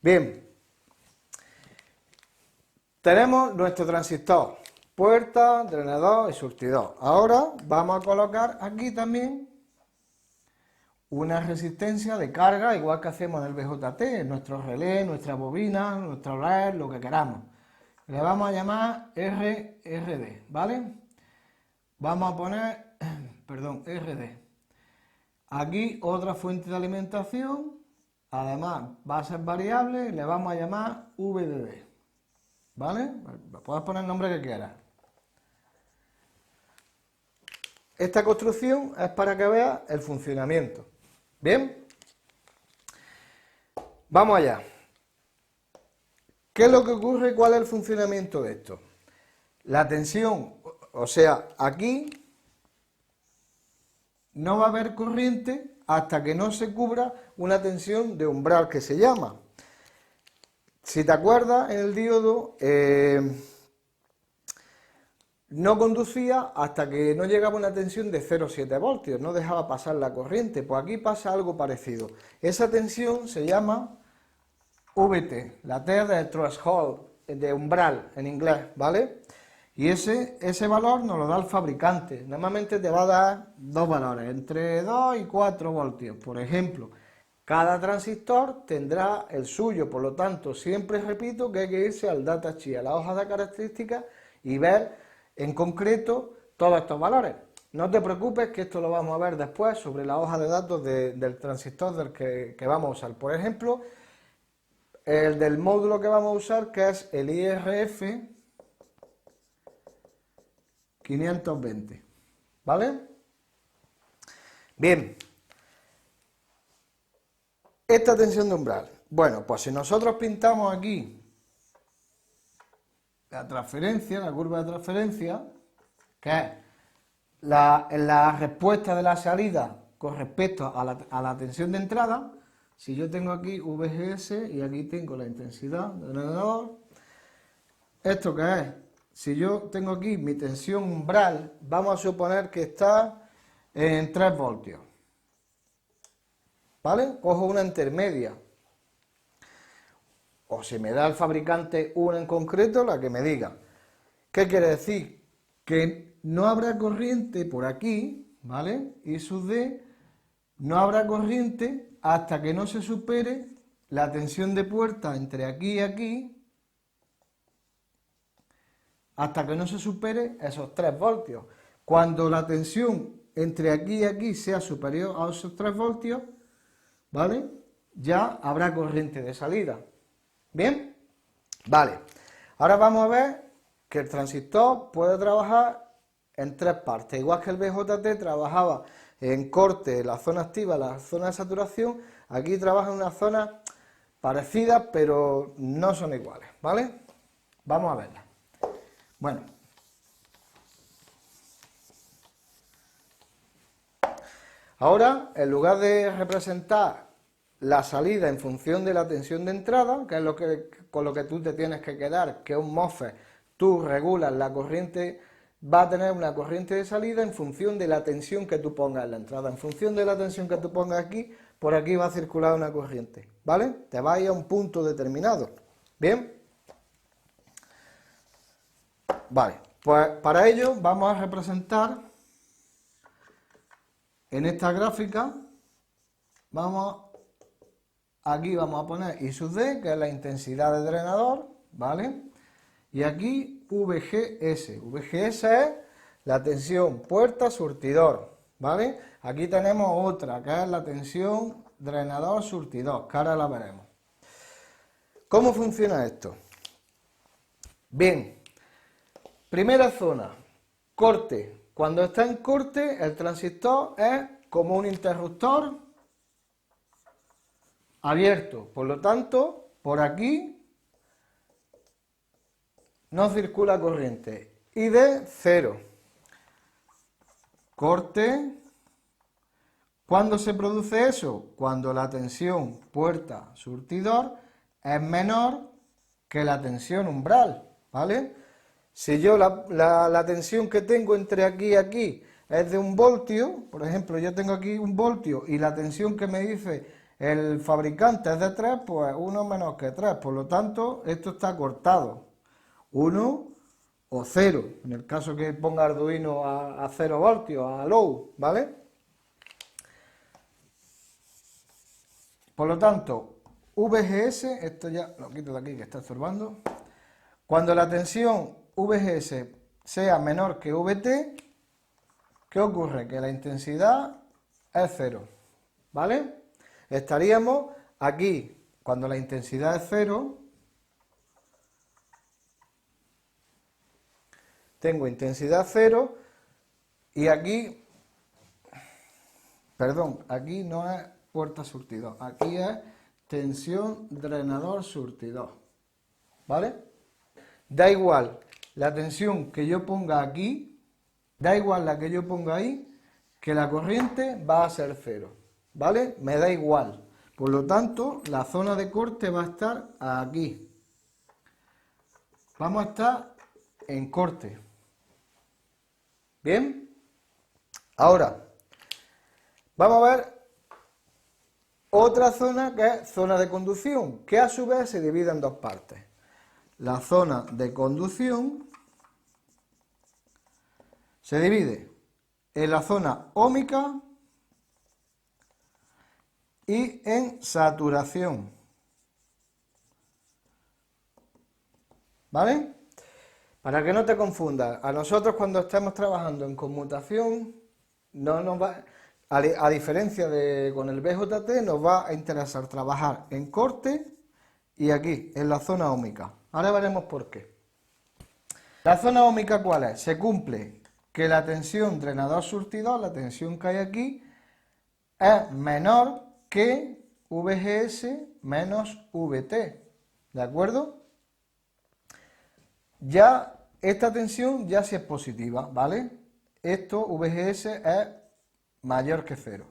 Bien, tenemos nuestro transistor, puerta, drenador y surtidor. Ahora vamos a colocar aquí también una resistencia de carga, igual que hacemos en el BJT, en nuestro relé, nuestra bobina, nuestro LED, lo que queramos. Le vamos a llamar RRD, ¿vale? Vamos a poner, perdón, RD. Aquí otra fuente de alimentación, además va a ser variable, le vamos a llamar VDD, ¿vale? Puedes poner el nombre que quieras. Esta construcción es para que veas el funcionamiento. ¿Bien? Vamos allá. ¿Qué es lo que ocurre? ¿Cuál es el funcionamiento de esto? La tensión, o sea, aquí no va a haber corriente hasta que no se cubra una tensión de umbral que se llama. Si te acuerdas, en el diodo no conducía hasta que no llegaba a una tensión de 0,7 voltios, no dejaba pasar la corriente. Pues aquí pasa algo parecido. Esa tensión se llama VT, la T de threshold, de umbral en inglés, ¿vale? Y ese valor nos lo da el fabricante. Normalmente te va a dar dos valores, entre 2 y 4 voltios. Por ejemplo, cada transistor tendrá el suyo, por lo tanto, siempre repito que hay que irse al datasheet, a la hoja de características y ver en concreto todos estos valores. No te preocupes que esto lo vamos a ver después sobre la hoja de datos del transistor del que vamos a usar. Por ejemplo, el del módulo que vamos a usar, que es el IRF 520, ¿vale? Bien, esta tensión de umbral. Bueno, pues si nosotros pintamos aquí la transferencia, la curva de transferencia, que es la respuesta de la salida con respecto a la tensión de entrada. Si yo tengo aquí VGS y aquí tengo la intensidad del drenador, ¿esto qué es? Si yo tengo aquí mi tensión umbral, vamos a suponer que está en 3 voltios, ¿vale? Cojo una intermedia, o si me da el fabricante una en concreto, la que me diga. ¿Qué quiere decir? Que no habrá corriente por aquí, ¿vale? I sub D, no habrá corriente hasta que no se supere la tensión de puerta entre aquí y aquí, hasta que no se supere esos 3 voltios. Cuando la tensión entre aquí y aquí sea superior a esos 3 voltios, ¿vale? Ya habrá corriente de salida. ¿Bien? Vale. Ahora vamos a ver que el transistor puede trabajar en 3 partes. Igual que el BJT trabajaba en corte, la zona activa, la zona de saturación, aquí trabaja en una zona parecida, pero no son iguales, ¿vale? Vamos a verla. Bueno, ahora, en lugar de representar la salida en función de la tensión de entrada, que es con lo que tú te tienes que quedar, que un MOSFET, tú regulas la corriente, va a tener una corriente de salida en función de la tensión que tú pongas en la entrada. En función de la tensión que tú pongas aquí, por aquí va a circular una corriente, ¿vale? Te va a ir a un punto determinado, ¿bien? Vale, pues para ello vamos a representar en esta gráfica, aquí vamos a poner I sub D, que es la intensidad del drenador, ¿vale? Y aquí VGS. VGS es la tensión puerta-surtidor, ¿vale? Aquí tenemos otra, que es la tensión drenador-surtidor, que ahora la veremos. ¿Cómo funciona esto? Bien, primera zona, corte. Cuando está en corte, el transistor es como un interruptor abierto. Por lo tanto, por aquí no circula corriente. ID 0. Corte. ¿Cuándo se produce eso? Cuando la tensión puerta-surtidor es menor que la tensión umbral, ¿vale? Si yo la tensión que tengo entre aquí y aquí es de 1 voltio, por ejemplo, yo tengo aquí 1 voltio y la tensión que me dice el fabricante es de 3, pues 1 menos que 3, por lo tanto, esto está cortado. 1 o 0, en el caso que ponga Arduino a 0 voltios, a low, ¿vale? Por lo tanto, VGS, esto ya lo quito de aquí que está estorbando, cuando la tensión VGS sea menor que VT, ¿qué ocurre? Que la intensidad es 0, ¿vale? Estaríamos aquí, cuando la intensidad es 0, tengo intensidad 0 y aquí, perdón, aquí no es puerta surtidor, aquí es tensión drenador surtidor, ¿vale? Da igual la tensión que yo ponga aquí, da igual la que yo ponga ahí, que la corriente va a ser 0, ¿vale? Me da igual. Por lo tanto, la zona de corte va a estar aquí. Vamos a estar en corte. ¿Bien? Ahora, vamos a ver otra zona que es zona de conducción, que a su vez se divide en dos partes. La zona de conducción se divide en la zona óhmica y en saturación. ¿Vale? Para que no te confundas, a nosotros cuando estemos trabajando en conmutación, no nos va, a diferencia de con el BJT, nos va a interesar trabajar en corte y aquí, en la zona óhmica. Ahora veremos por qué. ¿La zona óhmica cuál es? Se cumple que la tensión drenador-surtidor, la tensión que hay aquí, es menor que VGS menos VT. ¿De acuerdo? Ya esta tensión ya sí es positiva, ¿vale? Esto, VGS, es mayor que 0,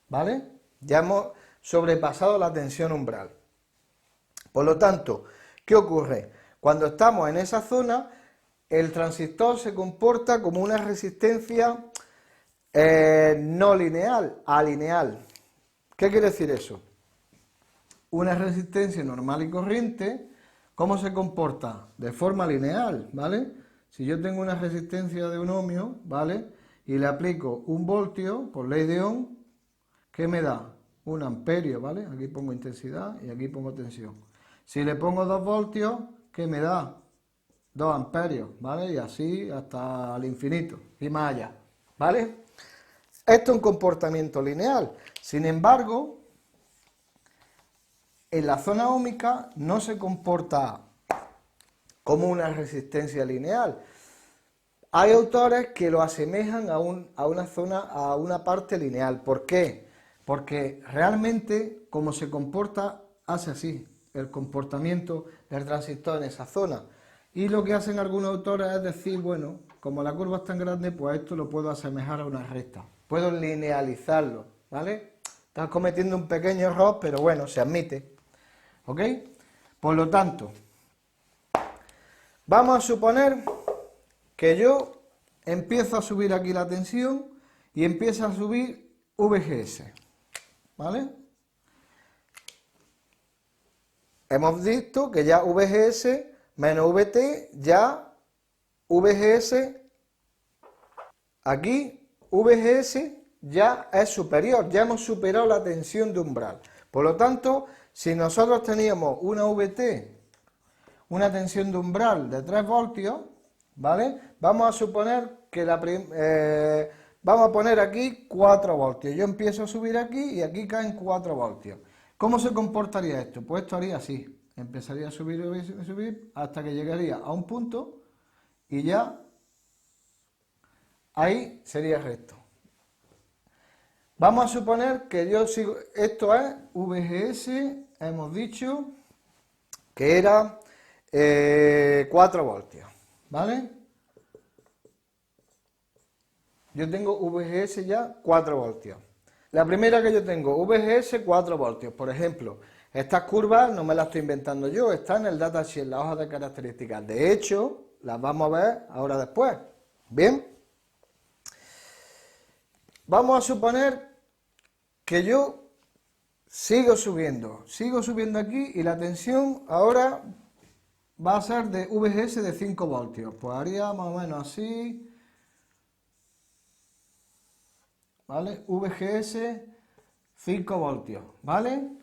¿vale? Ya hemos sobrepasado la tensión umbral. Por lo tanto, ¿qué ocurre? Cuando estamos en esa zona, el transistor se comporta como una resistencia no lineal, alineal. ¿Qué quiere decir eso? Una resistencia normal y corriente, ¿cómo se comporta? De forma lineal, ¿vale? Si yo tengo una resistencia de 1 ohmio, ¿vale? Y le aplico 1 voltio por ley de Ohm, ¿qué me da? 1 amperio, ¿vale? Aquí pongo intensidad y aquí pongo tensión. Si le pongo 2 voltios, ¿qué me da? 2 amperios, ¿vale? Y así hasta el infinito y más allá, ¿vale? Esto es un comportamiento lineal. Sin embargo, en la zona óhmica no se comporta como una resistencia lineal. Hay autores que lo asemejan a una zona, a una parte lineal. ¿Por qué? Porque realmente, como se comporta, hace así, el comportamiento del transistor en esa zona. Y lo que hacen algunos autores es decir, bueno, como la curva es tan grande, pues esto lo puedo asemejar a una recta. Puedo linealizarlo, ¿vale? Estás cometiendo un pequeño error, pero bueno, se admite. ¿Ok? Por lo tanto, vamos a suponer que yo empiezo a subir aquí la tensión y empieza a subir VGS, ¿vale? Hemos visto que ya VGS menos VT, ya VGS, aquí VGS ya es superior, ya hemos superado la tensión de umbral. Por lo tanto, si nosotros teníamos una VT, una tensión de umbral de 3 voltios, ¿vale? Vamos a suponer que vamos a poner aquí 4 voltios. Yo empiezo a subir aquí y aquí caen 4 voltios. ¿Cómo se comportaría esto? Pues esto haría así. Empezaría a subir, subir, hasta que llegaría a un punto y ya ahí sería recto. Vamos a suponer que yo sigo, esto es VGS, hemos dicho que era 4 voltios, ¿vale? Yo tengo VGS ya 4 voltios. La primera que yo tengo, VGS 4 voltios. Por ejemplo, estas curvas no me las estoy inventando yo, están en el datasheet, en la hoja de características. De hecho, las vamos a ver ahora después. ¿Bien? Vamos a suponer que yo sigo subiendo aquí y la tensión ahora va a ser de VGS de 5 voltios. Pues haría más o menos así, ¿vale? VGS 5 voltios, ¿vale?